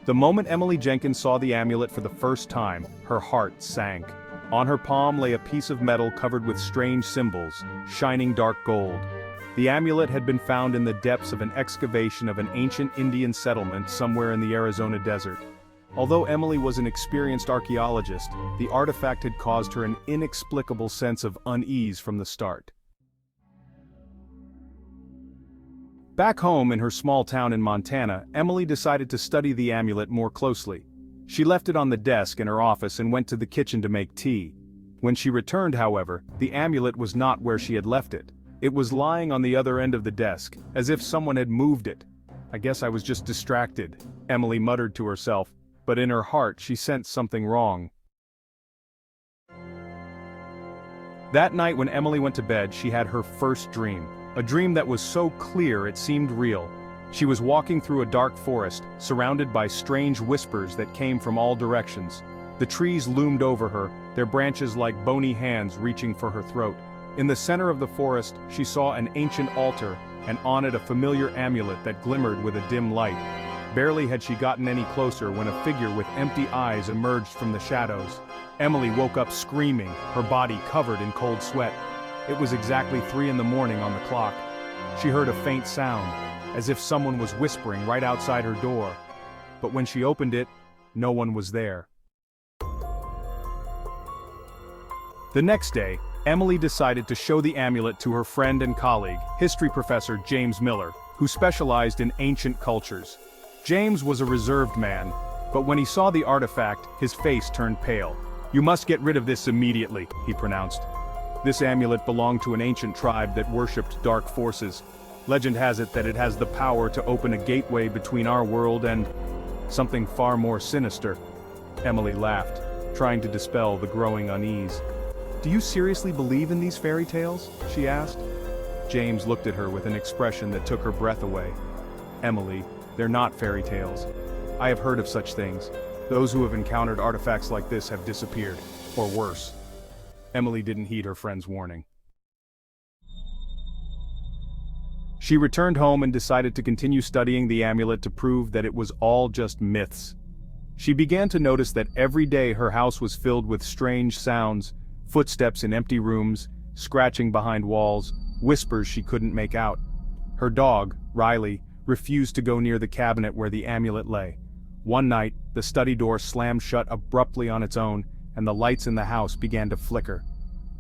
The moment Emily Jenkins saw the amulet for the first time, her heart sank. On her palm lay a piece of metal covered with strange symbols, shining dark gold. The amulet had been found in the depths of an excavation of an ancient Indian settlement somewhere in the Arizona desert. Although Emily was an experienced archaeologist, the artifact had caused her an inexplicable sense of unease from the start. Back home in her small town in Montana, Emily decided to study the amulet more closely. She left it on the desk in her office and went to the kitchen to make tea. When she returned, however, the amulet was not where she had left it. It was lying on the other end of the desk, as if someone had moved it. "I guess I was just distracted," Emily muttered to herself, but in her heart she sensed something wrong. That night when Emily went to bed, she had her first dream. A dream that was so clear it seemed real. She was walking through a dark forest, surrounded by strange whispers that came from all directions. The trees loomed over her, their branches like bony hands reaching for her throat. In the center of the forest, she saw an ancient altar, and on it a familiar amulet that glimmered with a dim light. Barely had she gotten any closer when a figure with empty eyes emerged from the shadows. Emily woke up screaming, her body covered in cold sweat. It was exactly 3 in the morning on the clock. She heard a faint sound, as if someone was whispering right outside her door. But when she opened it, no one was there. The next day, Emily decided to show the amulet to her friend and colleague, history professor James Miller, who specialized in ancient cultures. James was a reserved man, but when he saw the artifact, his face turned pale. "You must get rid of this immediately," he pronounced. This amulet belonged to an ancient tribe that worshipped dark forces. Legend has it that it has the power to open a gateway between our world and something far more sinister. Emily laughed, trying to dispel the growing unease. "Do you seriously believe in these fairy tales?" she asked. James looked at her with an expression that took her breath away. "Emily, they're not fairy tales. I have heard of such things. Those who have encountered artifacts like this have disappeared, or worse." Emily didn't heed her friend's warning. She returned home and decided to continue studying the amulet to prove that it was all just myths. She began to notice that every day her house was filled with strange sounds, footsteps in empty rooms, scratching behind walls, whispers she couldn't make out. Her dog, Riley, refused to go near the cabinet where the amulet lay. One night, the study door slammed shut abruptly on its own, and the lights in the house began to flicker.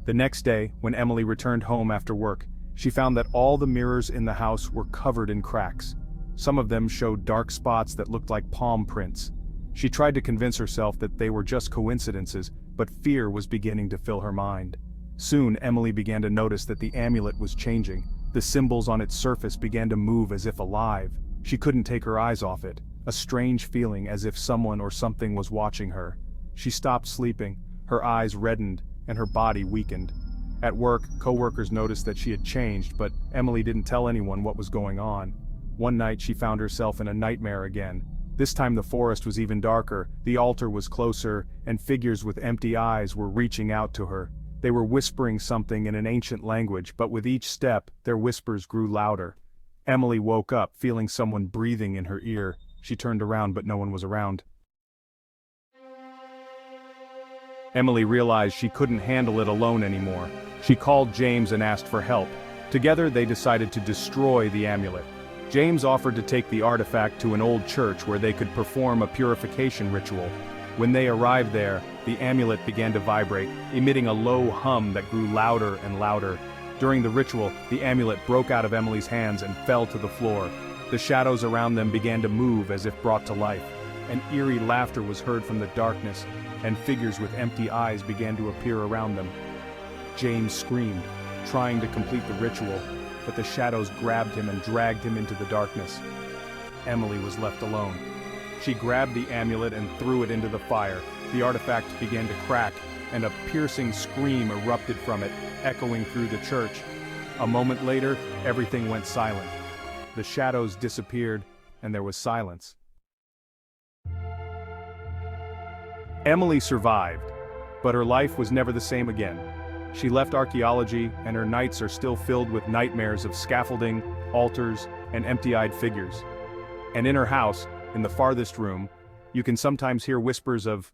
The next day, when Emily returned home after work, she found that all the mirrors in the house were covered in cracks. Some of them showed dark spots that looked like palm prints. She tried to convince herself that they were just coincidences, but fear was beginning to fill her mind. Soon, Emily began to notice that the amulet was changing. The symbols on its surface began to move as if alive. She couldn't take her eyes off it, a strange feeling as if someone or something was watching her. She stopped sleeping, her eyes reddened, and her body weakened. At work, co-workers noticed that she had changed, but Emily didn't tell anyone what was going on. One night she found herself in a nightmare again. This time the forest was even darker, the altar was closer, and figures with empty eyes were reaching out to her. They were whispering something in an ancient language, but with each step, their whispers grew louder. Emily woke up, feeling someone breathing in her ear. She turned around, but no one was around. Emily realized she couldn't handle it alone anymore. She called James and asked for help. Together they decided to destroy the amulet. James offered to take the artifact to an old church where they could perform a purification ritual. When they arrived there, the amulet began to vibrate, emitting a low hum that grew louder and louder. During the ritual, the amulet broke out of Emily's hands and fell to the floor. The shadows around them began to move as if brought to life. An eerie laughter was heard from the darkness, and figures with empty eyes began to appear around them. James screamed, trying to complete the ritual, but the shadows grabbed him and dragged him into the darkness. Emily was left alone. She grabbed the amulet and threw it into the fire. The artifact began to crack, and a piercing scream erupted from it, echoing through the church. A moment later, everything went silent. The shadows disappeared, and there was silence. Emily survived, but her life was never the same again. She left archaeology, and her nights are still filled with nightmares of scaffolding, altars, and empty-eyed figures. And in her house, in the farthest room, You can sometimes hear whispers of